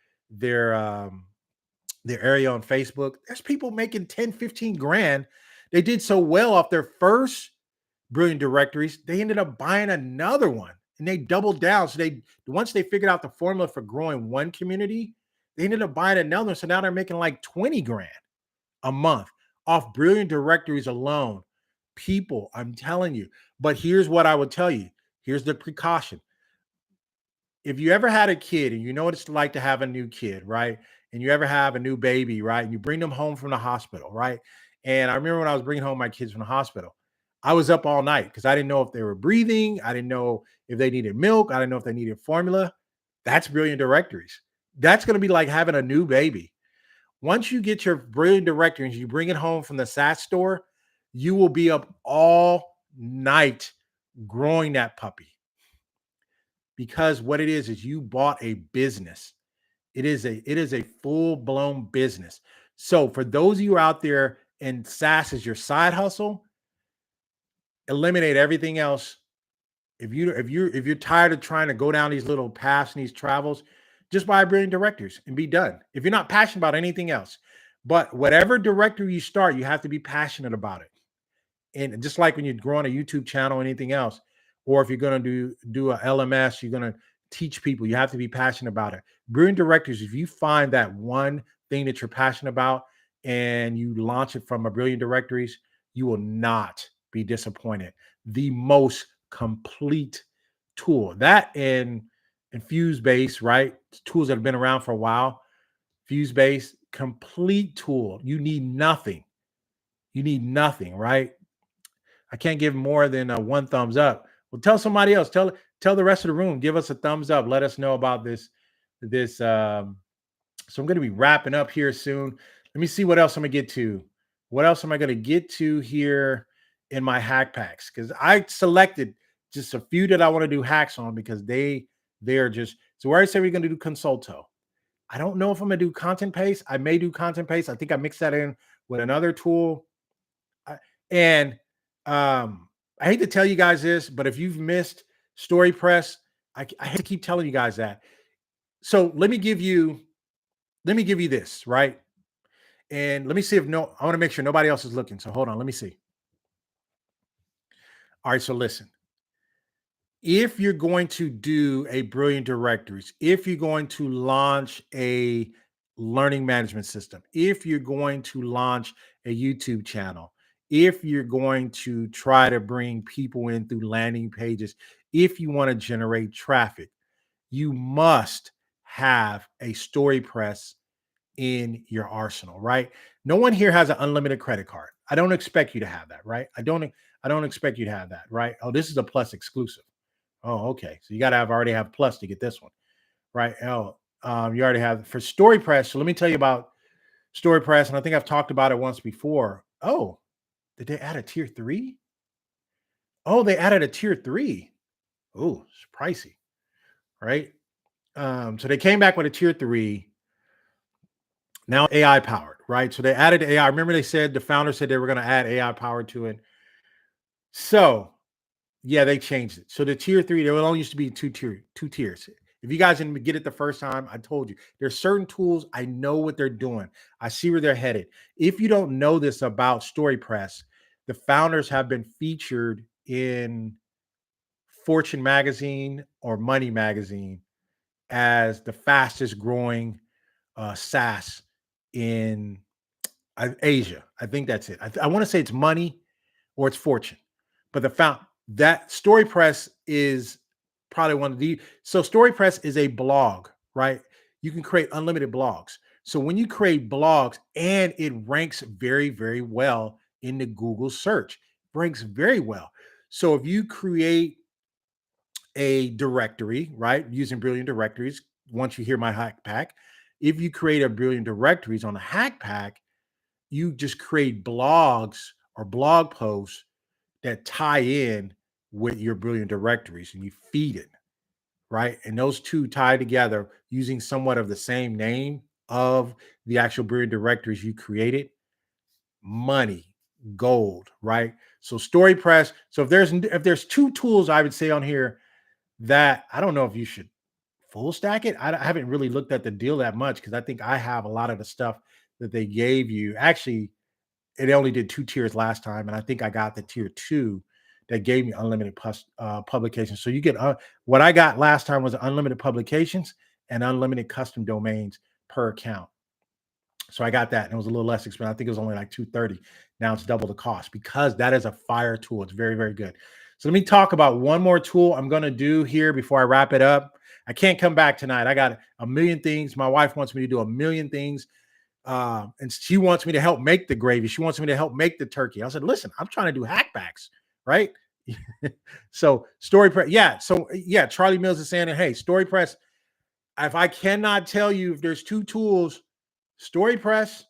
[SPEAKER 1] area on Facebook, there's people making 10, 15 grand. They did so well off their first Brilliant Directories, they ended up buying another one and they doubled down. So once they figured out the formula for growing one community, they ended up buying another one. So now they're making like 20 grand a month off Brilliant Directories alone. People, I'm telling you. But here's what I would tell you. Here's the precaution. If you ever had a kid and you know what it's like to have a new kid, right? And you ever have a new baby, right? And you bring them home from the hospital, right? And I remember when I was bringing home my kids from the hospital, I was up all night because I didn't know if they were breathing. I didn't know if they needed milk. I didn't know if they needed formula. That's Brilliant Directories. That's going to be like having a new baby. Once you get your brilliant directories, you bring it home from the SaaS store, you will be up all night growing that puppy. Because what it is you bought a business. It is a full-blown business. So for those of you out there and SaaS is your side hustle, eliminate everything else. If you're tired of trying to go down these little paths and these travels, just buy brilliant directors and be done. If you're not passionate about anything else, but whatever directory you start, you have to be passionate about it. And just like when you're growing a YouTube channel or anything else, or if you're going to do a LMS, you're going to teach people, you have to be passionate about it. Brilliant directors, if you find that one thing that you're passionate about and you launch it from a brilliant directories, you will not be disappointed. The most complete tool. That and Fusebase, right? Tools that have been around for a while. Fusebase, complete tool. You need nothing. You need nothing, right? I can't give more than one thumbs up. Well, tell somebody else. Tell the rest of the room. Give us a thumbs up. Let us know about this. So I'm going to be wrapping up here soon. Let me see what else I'm going to get to. What else am I going to get to here in my hack packs? Because I selected just a few that I want to do hacks on because they're just. So where I say we're going to do Consulto. I don't know if I'm going to do content paste. I may do content paste. I think I mixed that in with another tool. And I hate to tell you guys this, but if you've missed StoryPress, I hate to keep telling you guys that. So let me give you this, right? And let me see I want to make sure nobody else is looking. So hold on, let me see. All right, so listen. If you're going to do a brilliant directories, if you're going to launch a learning management system, if you're going to launch a YouTube channel, if you're going to try to bring people in through landing pages, if you want to generate traffic, you must have a StoryPress in your arsenal, right? No one here has an unlimited credit card. I don't expect you to have that, right? I don't expect you to have that, right? Oh, this is a Plus exclusive. Oh, okay. So you got to already have Plus to get this one, right? Oh, you already have for StoryPress. So let me tell you about StoryPress, and I think I've talked about it once before. Oh, did they add a tier 3? Oh, they added a tier 3. Oh, it's pricey, right? So they came back with a tier 3. Now AI powered, right? So they added AI. Remember they said the founder said they were going to add AI powered to it. So yeah, they changed it. So the tier 3, there only used to be two tiers. If you guys didn't get it the first time, I told you there's certain tools. I know what they're doing. I see where they're headed. If you don't know this about StoryPress, the founders have been featured in Fortune magazine or Money magazine as the fastest growing SaaS in Asia. I think that's it. I want to say it's Money or it's Fortune, but that StoryPress is probably one of the. So StoryPress is a blog, right? You can create unlimited blogs. So when you create blogs, and it ranks very, very well in the Google search, ranks very well. So if you create a directory, right, using brilliant directories, once you hear my hack pack, if you create a brilliant directories on a hack pack, you just create blogs or blog posts that tie in with your brilliant directories and you feed it, right? And those two tie together using somewhat of the same name of the actual brilliant directories you created. Money, gold, right? So StoryPress. So if there's two tools I would say on here that I don't know if you should full stack it. I haven't really looked at the deal that much because I think I have a lot of the stuff that they gave you. Actually, it only did 2 tiers last time, and I think I got the tier 2 that gave me unlimited publications. So you get what I got last time was unlimited publications and unlimited custom domains per account. So I got that, and it was a little less expensive. I think it was only like $230. Now it's double the cost because that is a fire tool. It's very, very good. So let me talk about one more tool I'm going to do here before I wrap it up. I can't come back tonight. I got a million things. My wife wants me to do a million things. And she wants me to help make the gravy. She wants me to help make the turkey. I said, listen, I'm trying to do hackpacks, right? So StoryPress. Yeah. So yeah, Charlie Mills is saying, hey, StoryPress, if I cannot tell you if there's two tools, StoryPress,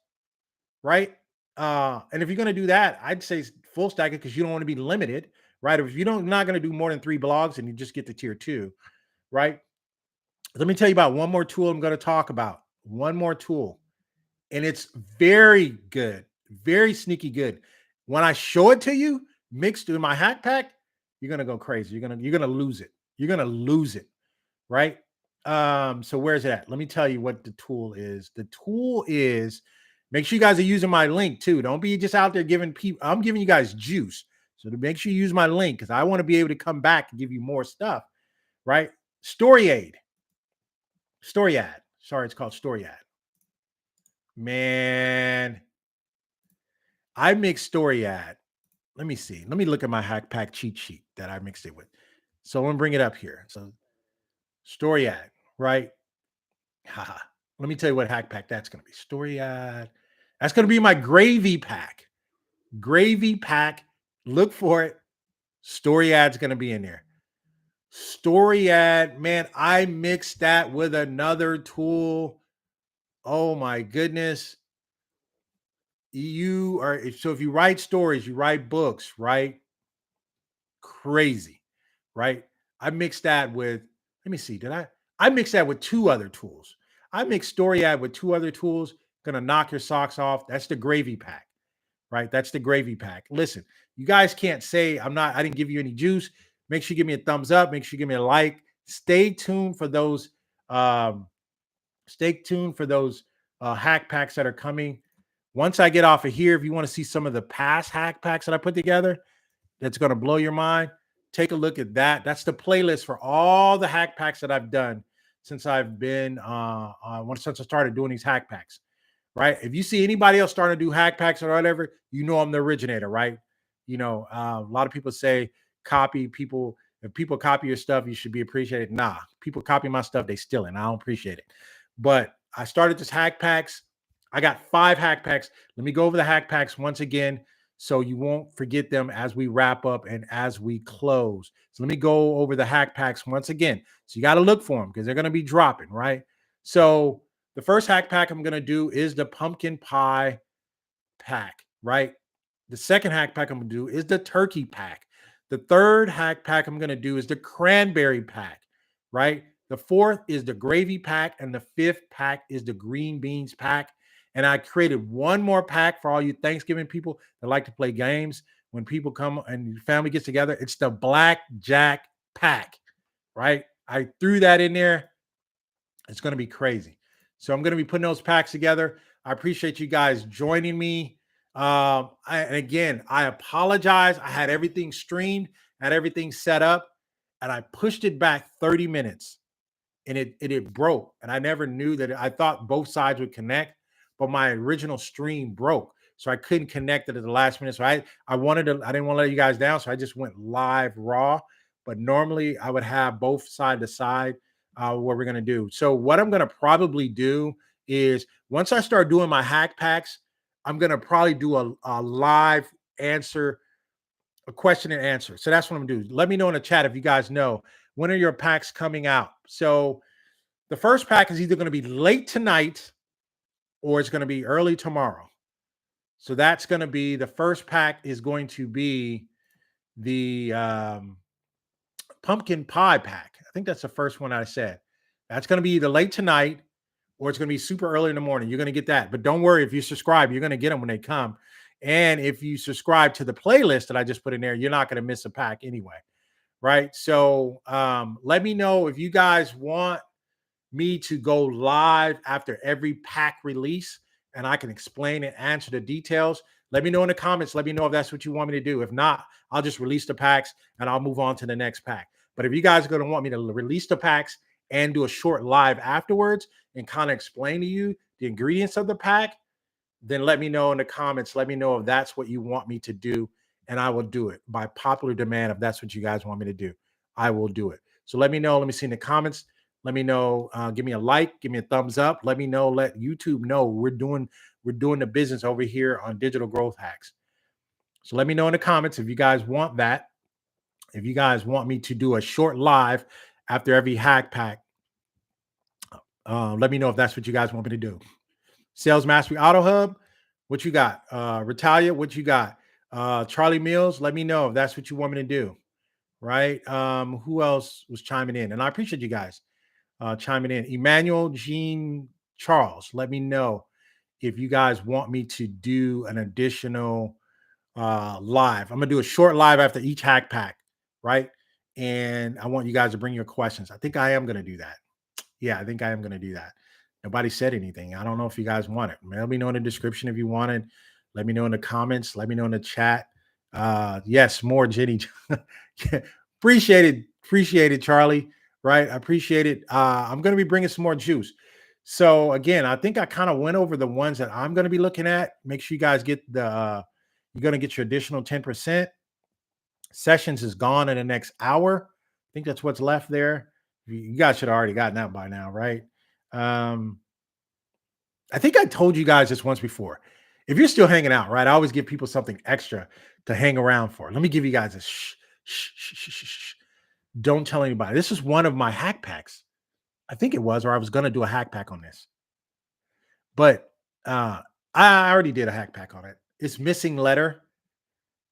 [SPEAKER 1] right? And if you're going to do that, I'd say full stack it because you don't want to be limited, right? If you don't not going to do more than 3 blogs and you just get to tier 2, right? Let me tell you about one more tool I'm going to talk about. One more tool. And it's very good, very sneaky good. When I show it to you, mixed with my hack pack, you're going to go crazy. You're going to lose it. You're going to lose it, right? So where's it at? Let me tell you what the tool is. The tool is, make sure you guys are using my link too. Don't be just out there giving people, I'm giving you guys juice. So to make sure you use my link, because I want to be able to come back and give you more stuff, right? Story ad. Sorry, it's called Story Ad. Man, I mix Story Ad. Let me see. Let me look at my hack pack cheat sheet that I mixed it with. So I'm gonna bring it up here. So Story Ad, right? Haha. Let me tell you what hack pack that's gonna be. Story Ad. That's gonna be my gravy pack. Gravy pack. Look for it. Story Ad's gonna be in there. Story Ad, man, I mixed that with another tool. Oh my goodness. You are, so if you write stories, you write books, right? Crazy, right? I mixed that with, let me see, I mixed that with 2 other tools. I mixed Story Ad with 2 other tools, gonna knock your socks off. That's the gravy pack, right? That's the gravy pack. Listen, you guys can't say I didn't give you any juice. Make sure you give me a thumbs up. Make sure you give me a like. Stay tuned for those, um, stay tuned for those hack packs that are coming. Once I get off of here, if you want to see some of the past hack packs that I put together, that's going to blow your mind, take a look at that. That's the playlist for all the hack packs that I've done since I've been since I started doing these hack packs, right? If you see anybody else starting to do hack packs or whatever, you know I'm the originator, right? You know, a lot of people say copy people. If people copy your stuff, you should be appreciated. Nah, people copy my stuff, they steal it. And I don't appreciate it. But I started this hack packs. I got 5 hack packs. Let me go over the hack packs once again so you won't forget them as we wrap up and as we close. So let me go over the hack packs once again. So you got to look for them because they're going to be dropping, right? So the first hack pack I'm going to do is the pumpkin pie pack, right? The second hack pack I'm going to do is the turkey pack. The third hack pack I'm going to do is the cranberry pack, right? The fourth is the gravy pack, and the fifth pack is the green beans pack. And I created one more pack for all you Thanksgiving people that like to play games. When people come and your family gets together, it's the blackjack pack, right? I threw that in there. It's going to be crazy. So I'm going to be putting those packs together. I appreciate you guys joining me. And again, I apologize. I had everything streamed, had everything set up, and I pushed it back 30 minutes and it broke. And I never knew that. I thought both sides would connect, but my original stream broke. So I couldn't connect it at the last minute. So I didn't want to let you guys down. So I just went live raw. But normally I would have both side to side what we're going to do. So what I'm going to probably do is once I start doing my hack packs, I'm going to probably do a live answer, a question and answer. So that's what I'm going to do. Let me know in the chat if you guys know, when are your packs coming out? So the first pack is either going to be late tonight or it's going to be early tomorrow. So that's going to be, the first pack is going to be the pumpkin pie pack. I think that's the first one I said. That's going to be either late tonight or it's going to be super early in the morning. You're going to get that. But don't worry, if you subscribe, you're going to get them when they come. And if you subscribe to the playlist that I just put in there, you're not going to miss a pack anyway. Right? So let me know if you guys want me to go live after every pack release and I can explain and answer the details. Let me know in the comments. Let me know if that's what you want me to do. If not, I'll just release the packs and I'll move on to the next pack. But if you guys are going to want me to release the packs and do a short live afterwards and kind of explain to you the ingredients of the pack, then let me know in the comments. Let me know if that's what you want me to do, and I will do it by popular demand. If that's what you guys want me to do, I will do it. So let me know. Let me see in the comments. Let me know. Give me a like. Give me a thumbs up. Let me know. Let YouTube know we're doing the business over here on Digital Growth Hacks. So let me know in the comments if you guys want that. If you guys want me to do a short live after every hack pack, let me know if that's what you guys want me to do. Sales Mastery Auto Hub, what you got? Retalia, what you got? Charlie Mills, let me know if that's what you want me to do. Right? Who else was chiming in? And I appreciate you guys chiming in. Emmanuel Jean Charles, let me know if you guys want me to do an additional live. I'm gonna do a short live after each hack pack, right? And I want you guys to bring your questions. I think I am gonna do that. Yeah, I think I am gonna do that. Nobody said anything. I don't know if you guys want it. Let me know in the description if you want it. Let me know in the comments. Let me know in the chat. Yes, more Jenny. Appreciate it, Charlie. Right, I appreciate it. I'm gonna be bringing some more juice. So again, I think I kind of went over the ones that I'm gonna be looking at. Make sure you guys get the you're going to get your additional 10%. Sessions is gone in the next hour. I think that's what's left there. You guys should have already gotten that by now, right? I think I told you guys this once before. If you're still hanging out, right? I always give people something extra to hang around for. Let me give you guys a shh. Don't tell anybody. This is one of my hack packs. I think it was, or I was going to do a hack pack on this. But I already did a hack pack on it. It's missing letter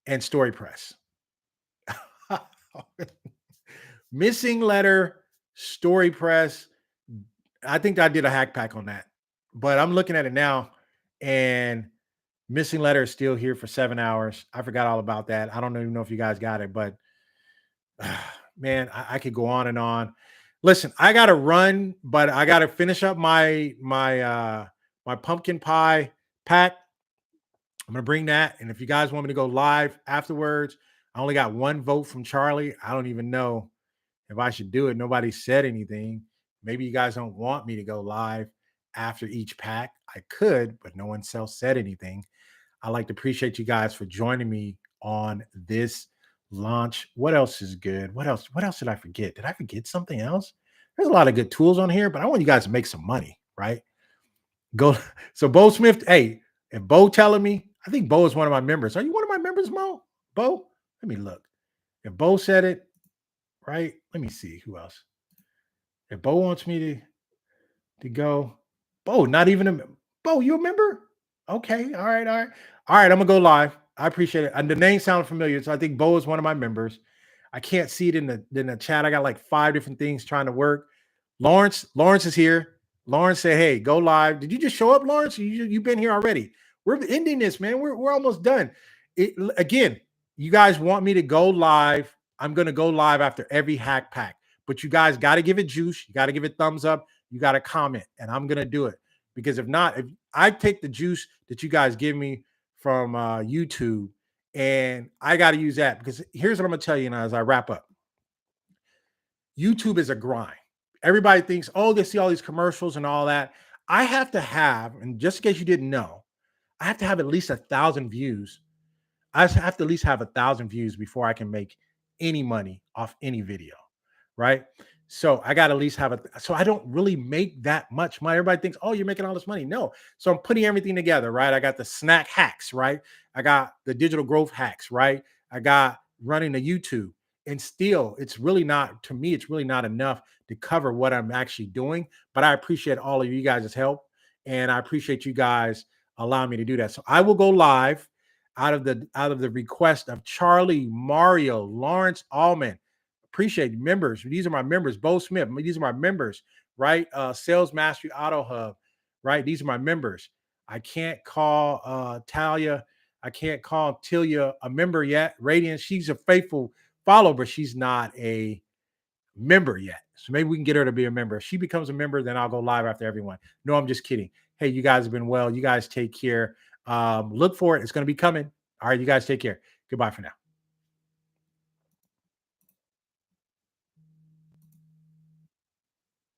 [SPEAKER 1] and StoryPress. Missing letter, StoryPress. I think I did a hack pack on that, but I'm looking at it now, and missing letter is still here for 7 hours. I forgot all about that. I don't even know if you guys got it, but man, I could go on and on. Listen, I got to run, but I got to finish up my pumpkin pie pack. I'm going to bring that. And if you guys want me to go live afterwards, I only got one vote from Charlie. I don't even know if I should do it. Nobody said anything. Maybe you guys don't want me to go live after each pack. I could, but no one else said anything. I'd like to appreciate you guys for joining me on this launch. What else is good? What else did I forget? Did I forget something else? There's a lot of good tools on here, but I want you guys to make some money, right? Go. So Bo Smith, hey, if Bo telling me, I think Bo is one of my members. Are you one of my members, Mo? Bo? Let me look. If Bo said it, right? Let me see who else. If Bo wants me to go, Bo, not even a Bo, you a member? Okay, all right. I'm gonna go live. I appreciate it. And the name sounds familiar, so I think Bo is one of my members. I can't see it in the chat. I got like 5 different things trying to work. Lawrence is here. Lawrence said, "Hey, go live." Did you just show up, Lawrence? You've been here already. We're ending this, man. We're almost done. Again, you guys want me to go live. I'm going to go live after every hack pack. But you guys got to give it juice. You got to give it thumbs up. You got to comment. And I'm going to do it. Because if not, if I take the juice that you guys give me from YouTube, and I got to use that. Because here's what I'm going to tell you now as I wrap up. YouTube is a grind. Everybody thinks, oh, they see all these commercials and all that. I have to have, and just in case you didn't know, I have to have at least 1,000 views. I have to at least have 1,000 views before I can make any money off any video, right? So I got to at least have so I don't really make that much money. Everybody thinks, oh, you're making all this money. No. So I'm putting everything together, right? I got the snack hacks, right? I got the digital growth hacks, right? I got running the YouTube. And still, it's really not, to me, it's really not enough to cover what I'm actually doing. But I appreciate all of you guys' help. And I appreciate you guys allowing me to do that. So I will go live out of the request of Charlie, Mario, Lawrence Allman. Appreciate members. These are my members. Bo Smith. These are my members, right? Sales Mastery Auto Hub, right? These are my members. I can't call Talia. I can't call Tilia a member yet. Radiant, she's a faithful follower, but she's not a member yet. So maybe we can get her to be a member. If she becomes a member, then I'll go live after everyone. No, I'm just kidding. Hey, you guys have been well. You guys take care. Look for it. It's going to be coming. All right, you guys take care. Goodbye for now.